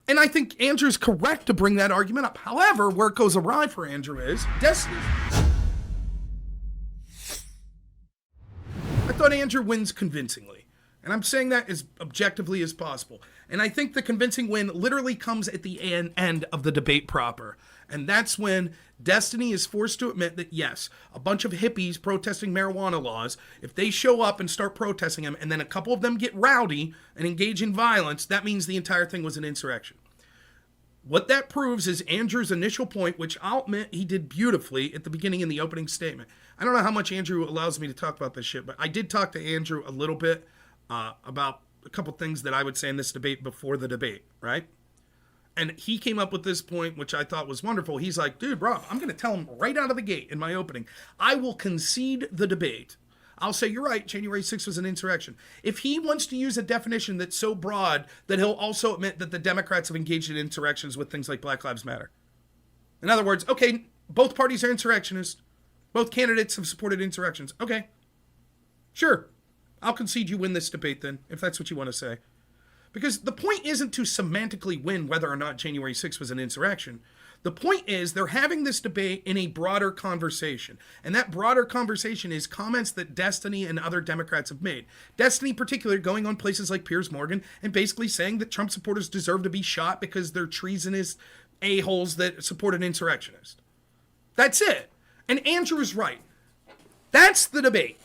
And I think Andrew's correct to bring that argument up. However, where it goes awry for Andrew is Destiny. I thought Andrew wins convincingly. And I'm saying that as objectively as possible. And I think the convincing win literally comes at the end of the debate proper. And that's when Destiny is forced to admit that, yes, a bunch of hippies protesting marijuana laws, if they show up and start protesting them, and then a couple of them get rowdy and engage in violence, that means the entire thing was an insurrection. What that proves is Andrew's initial point, which I'll admit he did beautifully at the beginning in the opening statement. I don't know how much Andrew allows me to talk about this shit, but I did talk to Andrew a little bit about a couple things that I would say in this debate before the debate, right? And he came up with this point, which I thought was wonderful. He's like, dude, Rob, I'm going to tell him right out of the gate in my opening, I will concede the debate. I'll say, you're right, January 6th was an insurrection. If he wants to use a definition that's so broad that he'll also admit that the Democrats have engaged in insurrections with things like Black Lives Matter. In other words, okay, both parties are insurrectionists. Both candidates have supported insurrections. Okay, sure. I'll concede you win this debate then, if that's what you want to say. Because the point isn't to semantically win whether or not January 6th was an insurrection. The point is they're having this debate in a broader conversation. And that broader conversation is comments that Destiny and other Democrats have made. Destiny in particular going on places like Piers Morgan and basically saying that Trump supporters deserve to be shot because they're treasonous a-holes that support an insurrectionist. That's it. And Andrew's right. That's the debate.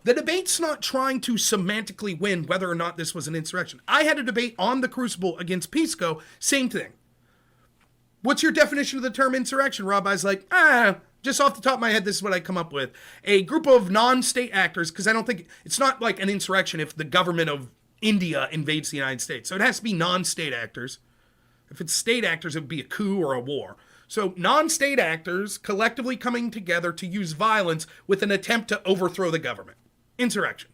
The debate's not trying to semantically win whether or not this was an insurrection. I had a debate on the Crucible against Pisco, same thing. What's your definition of the term insurrection, Rob? I was like, just off the top of my head, this is what I come up with. A group of non-state actors, because I don't think, it's not like an insurrection if the government of India invades the United States. So it has to be non-state actors. If it's state actors, it would be a coup or a war. So non-state actors collectively coming together to use violence with an attempt to overthrow the government. Insurrection.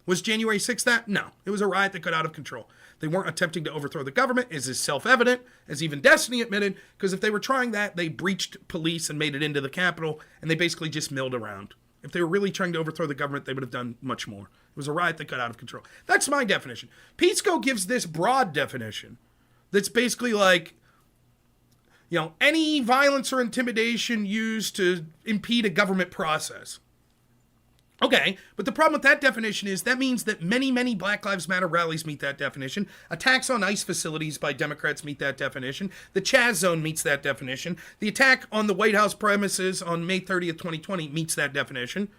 Was January 6th that? No. It was a riot that got out of control. They weren't attempting to overthrow the government, as is self-evident, as even Destiny admitted, because if they were trying that, they breached police and made it into the Capitol, and they basically just milled around. If they were really trying to overthrow the government, they would have done much more. It was a riot that got out of control. That's my definition. Pisco gives this broad definition that's basically like, any violence or intimidation used to impede a government process. Okay, but the problem with that definition is that means that many, many Black Lives Matter rallies meet that definition. Attacks on ICE facilities by Democrats meet that definition. The Chaz Zone meets that definition. The attack on the White House premises on May 30th, 2020 meets that definition.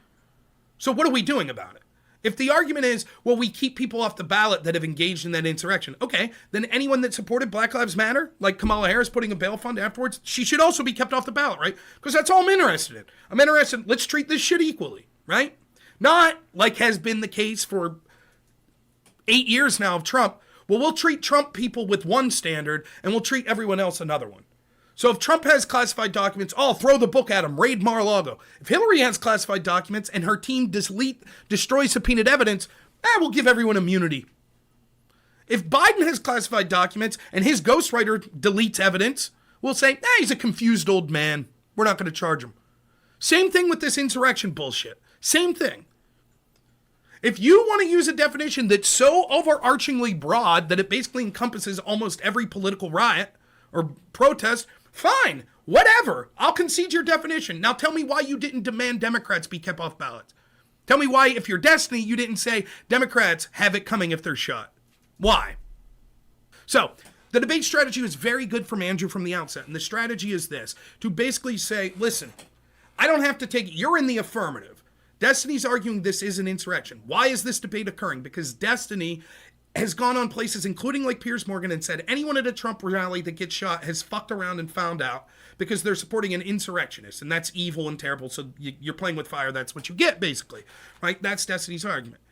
So what are we doing about it? If the argument is, well, we keep people off the ballot that have engaged in that insurrection, okay, then anyone that supported Black Lives Matter, like Kamala Harris putting a bail fund afterwards, she should also be kept off the ballot, right? Because that's all I'm interested in. I'm interested, let's treat this shit equally, right? Not like has been the case for 8 years now of Trump. Well, we'll treat Trump people with one standard and we'll treat everyone else another one. So if Trump has classified documents, throw the book at him, raid Mar-a-Lago. If Hillary has classified documents and her team destroys subpoenaed evidence, we'll give everyone immunity. If Biden has classified documents and his ghostwriter deletes evidence, we'll say, he's a confused old man. We're not going to charge him. Same thing with this insurrection bullshit. Same thing. If you want to use a definition that's so overarchingly broad that it basically encompasses almost every political riot or protest, fine, whatever. I'll concede your definition. Now tell me why you didn't demand Democrats be kept off ballots. Tell me why, if you're Destiny, you didn't say Democrats have it coming if they're shot. Why? So, the debate strategy was very good from Andrew from the outset. And the strategy is this, to basically say, listen, I don't have to take it. You're in the affirmative. Destiny's arguing this is an insurrection. Why is this debate occurring? Because Destiny has gone on places, including like Piers Morgan, and said anyone at a Trump rally that gets shot has fucked around and found out because they're supporting an insurrectionist, and that's evil and terrible, so you're playing with fire, that's what you get, basically. Right? That's Destiny's argument.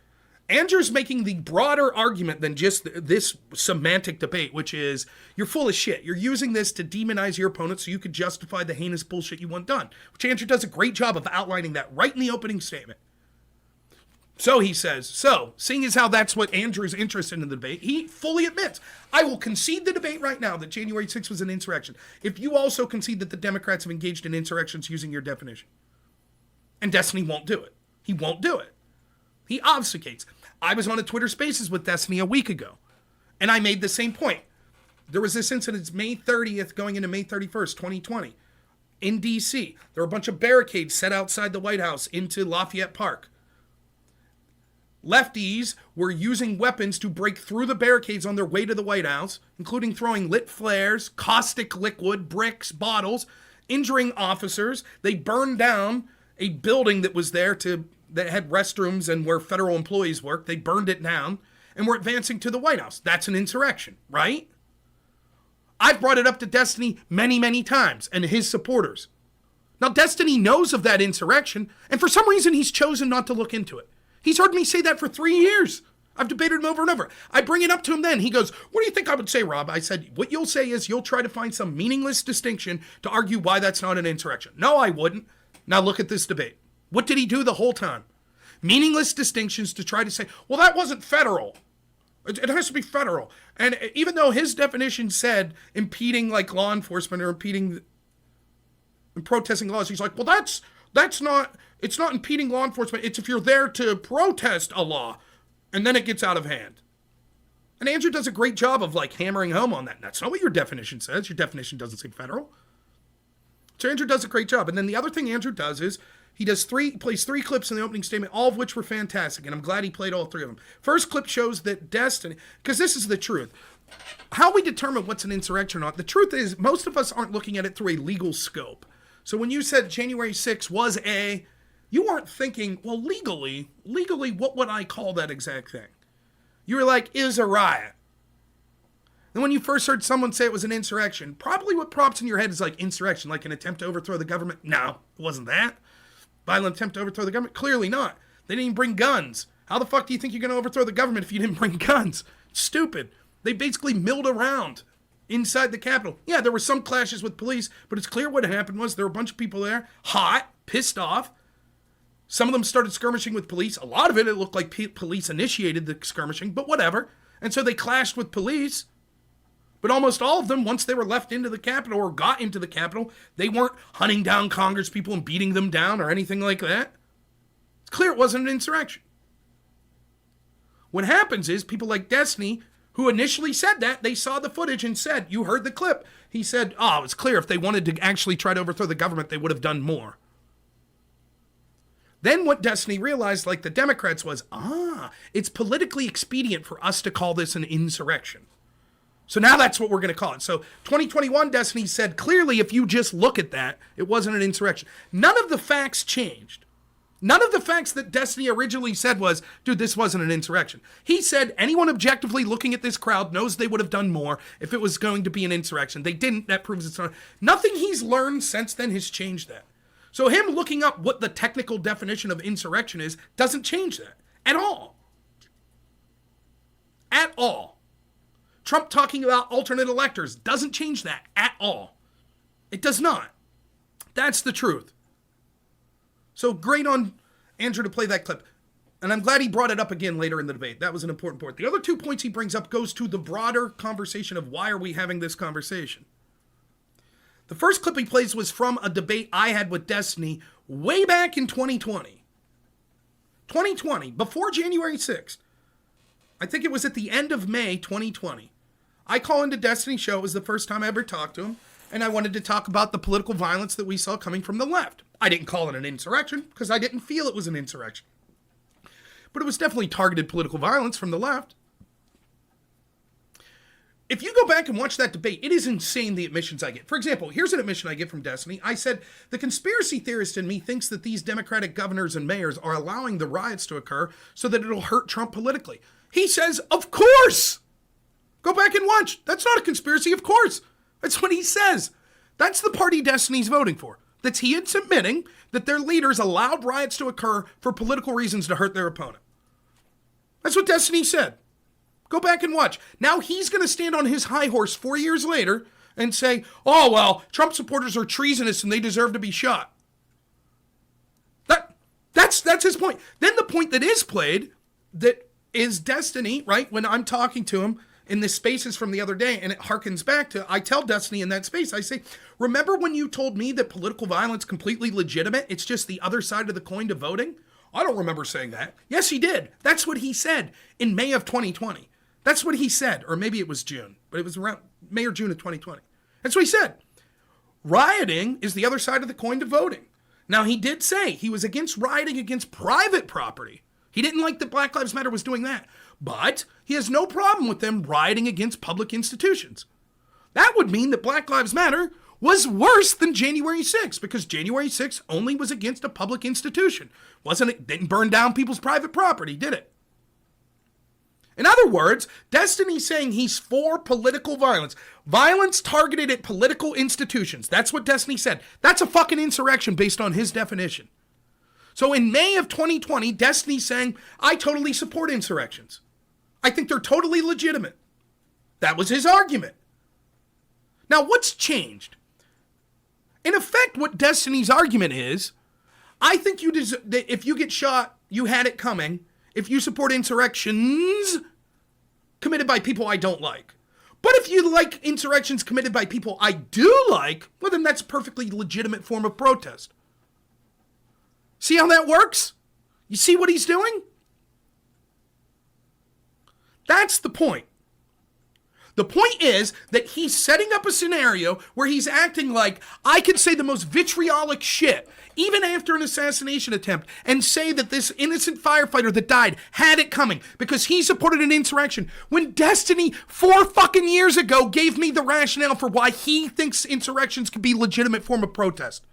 Andrew's making the broader argument than just this semantic debate, which is, you're full of shit. You're using this to demonize your opponent so you could justify the heinous bullshit you want done, which Andrew does a great job of outlining that right in the opening statement. So he says, seeing as how that's what Andrew's interested in the debate, he fully admits, I will concede the debate right now that January 6th was an insurrection, if you also concede that the Democrats have engaged in insurrections using your definition. And Destiny won't do it. He won't do it. He obfuscates. I was on a Twitter Spaces with Destiny a week ago, and I made the same point. There was this incident May 30th going into May 31st, 2020. In D.C., there were a bunch of barricades set outside the White House into Lafayette Park. Lefties were using weapons to break through the barricades on their way to the White House, including throwing lit flares, caustic liquid, bricks, bottles, injuring officers. They burned down a building that was there that had restrooms and where federal employees worked. They burned it down and were advancing to the White House. That's an insurrection, right? I've brought it up to Destiny many, many times and his supporters. Now, Destiny knows of that insurrection, and for some reason, he's chosen not to look into it. He's heard me say that for 3 years. I've debated him over and over. I bring it up to him then. He goes, what do you think I would say, Rob? I said, what you'll say is you'll try to find some meaningless distinction to argue why that's not an insurrection. No, I wouldn't. Now look at this debate. What did he do the whole time? Meaningless distinctions to try to say, well, that wasn't federal. It has to be federal. And even though his definition said impeding like law enforcement or impeding and protesting laws, he's like, well, that's not, it's not impeding law enforcement. It's if you're there to protest a law and then it gets out of hand. And Andrew does a great job of like hammering home on that. That's not what your definition says. Your definition doesn't say federal. So Andrew does a great job. And then the other thing Andrew does is he plays three clips in the opening statement, all of which were fantastic, and I'm glad he played all three of them. First clip shows that Destiny, because this is the truth, how we determine what's an insurrection or not, the truth is most of us aren't looking at it through a legal scope. So when you said January 6th was you weren't thinking, well, legally, what would I call that exact thing? You were like, is a riot. And when you first heard someone say it was an insurrection, probably what prompts in your head is like insurrection, like an attempt to overthrow the government. No, it wasn't that. Violent attempt to overthrow the government? Clearly not. They didn't even bring guns. How the fuck do you think you're going to overthrow the government if you didn't bring guns? Stupid. They basically milled around inside the Capitol. Yeah, there were some clashes with police, but it's clear what happened was there were a bunch of people there, hot, pissed off. Some of them started skirmishing with police. A lot of it looked like police initiated the skirmishing, but whatever. And so they clashed with police. But almost all of them, once they were left into the Capitol or got into the Capitol, they weren't hunting down Congress people and beating them down or anything like that. It's clear it wasn't an insurrection. What happens is people like Destiny, who initially said that, they saw the footage and said, you heard the clip. He said, oh, it's clear if they wanted to actually try to overthrow the government, they would have done more. Then what Destiny realized, like the Democrats, was, it's politically expedient for us to call this an insurrection. So now that's what we're going to call it. So 2021 Destiny said, clearly, if you just look at that, it wasn't an insurrection. None of the facts changed. None of the facts that Destiny originally said was, dude, this wasn't an insurrection. He said anyone objectively looking at this crowd knows they would have done more if it was going to be an insurrection. They didn't. That proves it's not. Nothing he's learned since then has changed that. So him looking up what the technical definition of insurrection is doesn't change that at all. At all. Trump talking about alternate electors doesn't change that at all. It does not. That's the truth. So great on Andrew to play that clip. And I'm glad he brought it up again later in the debate. That was an important point. The other 2 points he brings up goes to the broader conversation of why are we having this conversation. The first clip he plays was from a debate I had with Destiny way back in 2020. 2020, before January 6th. I think it was at the end of May 2020. I call into Destiny's show. It was the first time I ever talked to him. And I wanted to talk about the political violence that we saw coming from the left. I didn't call it an insurrection because I didn't feel it was an insurrection. But it was definitely targeted political violence from the left. If you go back and watch that debate, it is insane the admissions I get. For example, here's an admission I get from Destiny. I said, the conspiracy theorist in me thinks that these Democratic governors and mayors are allowing the riots to occur so that it'll hurt Trump politically. He says, of course! Go back and watch. That's not a conspiracy, of course. That's what he says. That's the party Destiny's voting for. That's he admitting that their leaders allowed riots to occur for political reasons to hurt their opponent. That's what Destiny said. Go back and watch. Now he's going to stand on his high horse 4 years later and say, oh, well, Trump supporters are treasonous and they deserve to be shot. That's his point. Then the point that is played, that is Destiny, right? When I'm talking to him in the spaces from the other day, and it harkens back to, I tell Destiny in that space, I say, remember when you told me that political violence is completely legitimate? It's just the other side of the coin to voting? I don't remember saying that. Yes, he did. That's what he said in May of 2020. That's what he said. Or maybe it was June, but it was around May or June of 2020. That's what he said. Rioting is the other side of the coin to voting. Now, he did say he was against rioting against private property. He didn't like that Black Lives Matter was doing that. But he has no problem with them rioting against public institutions. That would mean that Black Lives Matter was worse than January 6th, because January 6th only was against a public institution. Didn't burn down people's private property, did it? In other words, Destiny's saying he's for political violence. Violence targeted at political institutions. That's what Destiny said. That's a fucking insurrection based on his definition. So in May of 2020, Destiny's saying, I totally support insurrections. I think they're totally legitimate. That was his argument. Now, what's changed? In effect, what Destiny's argument is, I think that if you get shot, you had it coming. If you support insurrections committed by people I don't like. But if you like insurrections committed by people I do like, well, then that's a perfectly legitimate form of protest. See how that works? You see what he's doing? That's the point. The point is that he's setting up a scenario where he's acting like I can say the most vitriolic shit, even after an assassination attempt, and say that this innocent firefighter that died had it coming because he supported an insurrection, when Destiny 4 fucking years ago gave me the rationale for why he thinks insurrections could be a legitimate form of protest.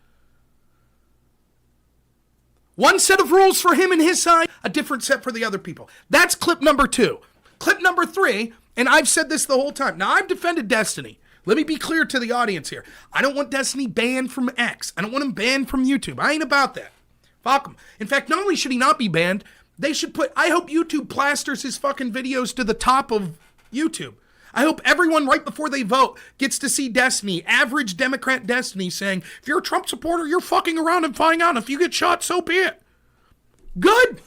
One set of rules for him and his side, a different set for the other people. That's clip number 2. Clip number 3, and I've said this the whole time. Now, I've defended Destiny. Let me be clear to the audience here. I don't want Destiny banned from X. I don't want him banned from YouTube. I ain't about that. Fuck him. In fact, not only should he not be banned, they should I hope YouTube plasters his fucking videos to the top of YouTube. I hope everyone right before they vote gets to see Destiny, average Democrat Destiny, saying, if you're a Trump supporter, you're fucking around and finding out. If you get shot, so be it. Good.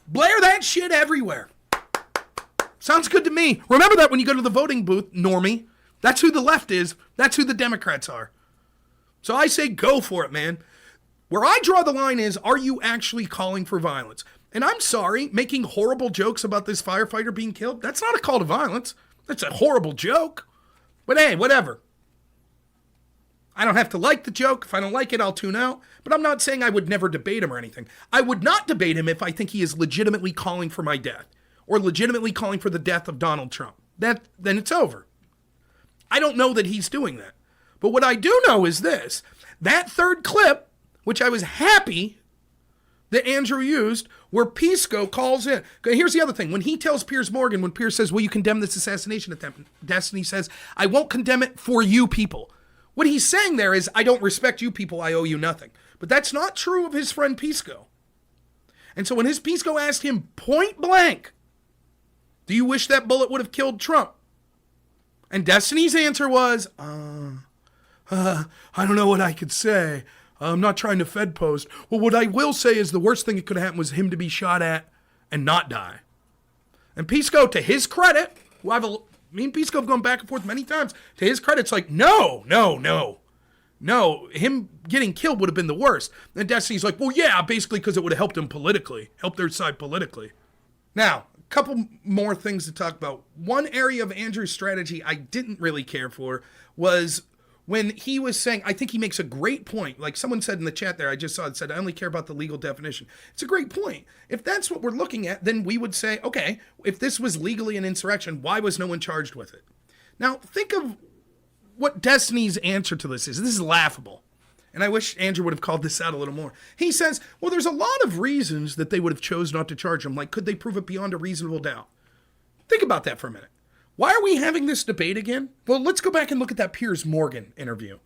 Blare that shit everywhere. Sounds good to me. Remember that when you go to the voting booth, normie. That's who the left is. That's who the Democrats are. So I say go for it, man. Where I draw the line is, are you actually calling for violence? And I'm sorry, making horrible jokes about this firefighter being killed, that's not a call to violence. That's a horrible joke. But hey, whatever. I don't have to like the joke. If I don't like it, I'll tune out. But I'm not saying I would never debate him or anything. I would not debate him if I think he is legitimately calling for my death or legitimately calling for the death of Donald Trump. Then it's over. I don't know that he's doing that. But what I do know is this. That third clip, which I was happy that Andrew used, where Pisco calls in. Here's the other thing. When he tells Piers Morgan, when Piers says, will you condemn this assassination attempt? Destiny says, I won't condemn it for you people. What he's saying there is, I don't respect you people, I owe you nothing. But that's not true of his friend Pisco. And so when his Pisco asked him point blank, do you wish that bullet would have killed Trump? And Destiny's answer was, I don't know what I could say. I'm not trying to Fed post. Well, what I will say is the worst thing that could have happened was him to be shot at and not die. And Pisco, to his credit, me and Pisco have gone back and forth many times. To his credit, it's like, no. Him getting killed would have been the worst. And Destiny's like, well, yeah, basically because it would have helped him politically, helped their side politically. Now, a couple more things to talk about. One area of Andrew's strategy I didn't really care for was when he was saying, I think he makes a great point. Like someone said in the chat there, I just saw it said, I only care about the legal definition. It's a great point. If that's what we're looking at, then we would say, okay, if this was legally an insurrection, why was no one charged with it? Now, think of what Destiny's answer to this is. This is laughable. And I wish Andrew would have called this out a little more. He says, well, there's a lot of reasons that they would have chose not to charge him. Like, could they prove it beyond a reasonable doubt? Think about that for a minute. Why are we having this debate again? Well, let's go back and look at that Piers Morgan interview.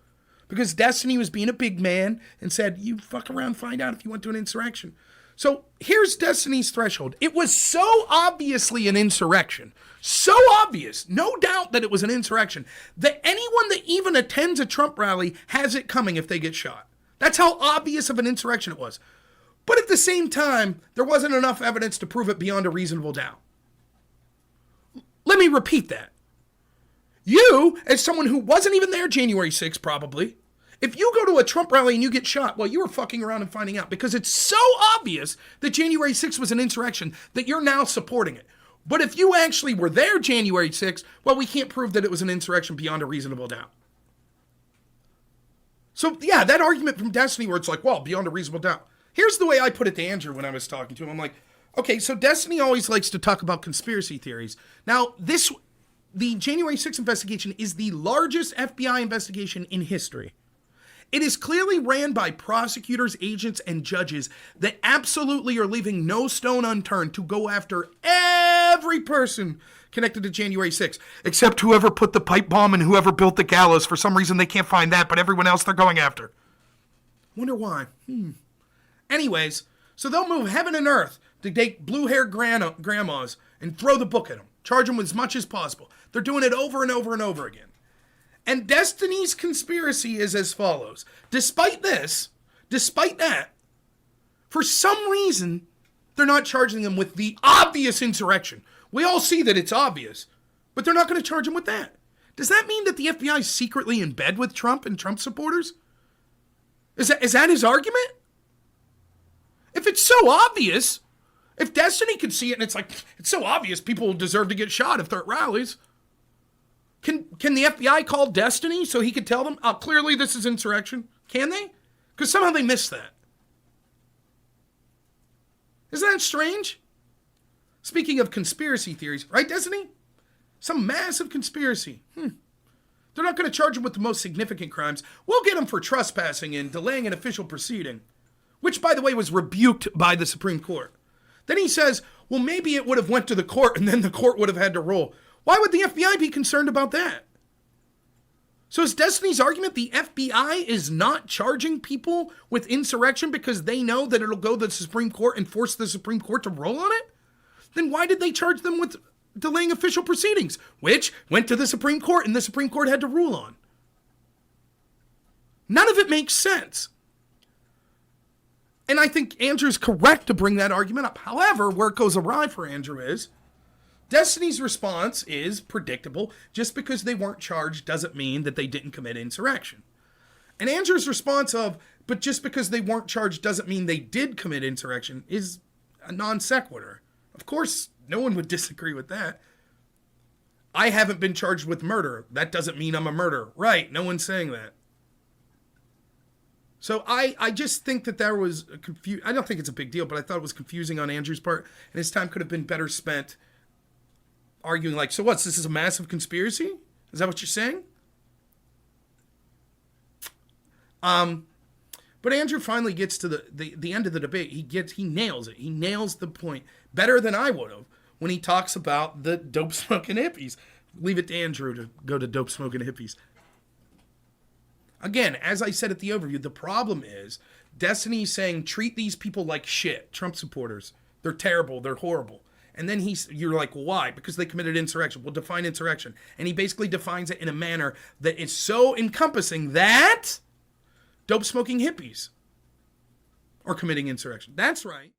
Because Destiny was being a big man and said, you fuck around, find out if you went to an insurrection. So here's Destiny's threshold. It was so obviously an insurrection, so obvious, no doubt that it was an insurrection, that anyone that even attends a Trump rally has it coming if they get shot. That's how obvious of an insurrection it was. But at the same time, there wasn't enough evidence to prove it beyond a reasonable doubt. Let me repeat that. You, as someone who wasn't even there January 6th probably, if you go to a Trump rally and you get shot, well, you were fucking around and finding out because it's so obvious that January 6th was an insurrection that you're now supporting it. But if you actually were there January 6th, well, we can't prove that it was an insurrection beyond a reasonable doubt. So, yeah, that argument from Destiny where it's like, well, beyond a reasonable doubt. Here's the way I put it to Andrew when I was talking to him. I'm like, okay, so Destiny always likes to talk about conspiracy theories. Now, the January 6th investigation is the largest FBI investigation in history. It is clearly ran by prosecutors, agents, and judges that absolutely are leaving no stone unturned to go after every person connected to January 6th, except whoever put the pipe bomb and whoever built the gallows. For some reason, they can't find that, but everyone else they're going after. Wonder why. Anyways, so they'll move heaven and earth to take blue-haired grandmas and throw the book at them. Charge them with as much as possible. They're doing it over and over and over again. And Destiny's conspiracy is as follows. Despite that, for some reason, they're not charging them with the obvious insurrection. We all see that it's obvious, but they're not going to charge them with that. Does that mean that the FBI is secretly in bed with Trump and Trump supporters? Is that his argument? If it's so obvious, if Destiny could see it and it's like, it's so obvious people deserve to get shot if they're at rallies, Can the FBI call Destiny so he could tell them, oh, clearly this is insurrection? Can they? Because somehow they missed that. Isn't that strange? Speaking of conspiracy theories, right, Destiny? Some massive conspiracy. They're not going to charge him with the most significant crimes. We'll get him for trespassing and delaying an official proceeding, which, by the way, was rebuked by the Supreme Court. Then he says, well, maybe it would have went to the court and then the court would have had to rule. Why would the FBI be concerned about that? So is Destiny's argument the FBI is not charging people with insurrection because they know that it'll go to the Supreme Court and force the Supreme Court to roll on it? Then why did they charge them with delaying official proceedings, which went to the Supreme Court and the Supreme Court had to rule on? None of it makes sense. And I think Andrew's correct to bring that argument up. However, where it goes awry for Andrew is, Destiny's response is predictable. Just because they weren't charged doesn't mean that they didn't commit insurrection. And Andrew's response of, but just because they weren't charged doesn't mean they did commit insurrection is a non sequitur. Of course, no one would disagree with that. I haven't been charged with murder. That doesn't mean I'm a murderer. Right, no one's saying that. So I just think that there was a I don't think it's a big deal, but I thought it was confusing on Andrew's part, and his time could have been better spent arguing like, so what's, this is a massive conspiracy? Is that what you're saying? But Andrew finally gets to the end of the debate. He nails it. He nails the point better than I would have when he talks about the dope smoking hippies. Leave it to Andrew to go to dope smoking hippies. Again, as I said at the overview, the problem is Destiny's saying treat these people like shit. Trump supporters. They're terrible. They're horrible. And then you're like, why? Because they committed insurrection. Well, define insurrection. And he basically defines it in a manner that is so encompassing that dope-smoking hippies are committing insurrection. That's right.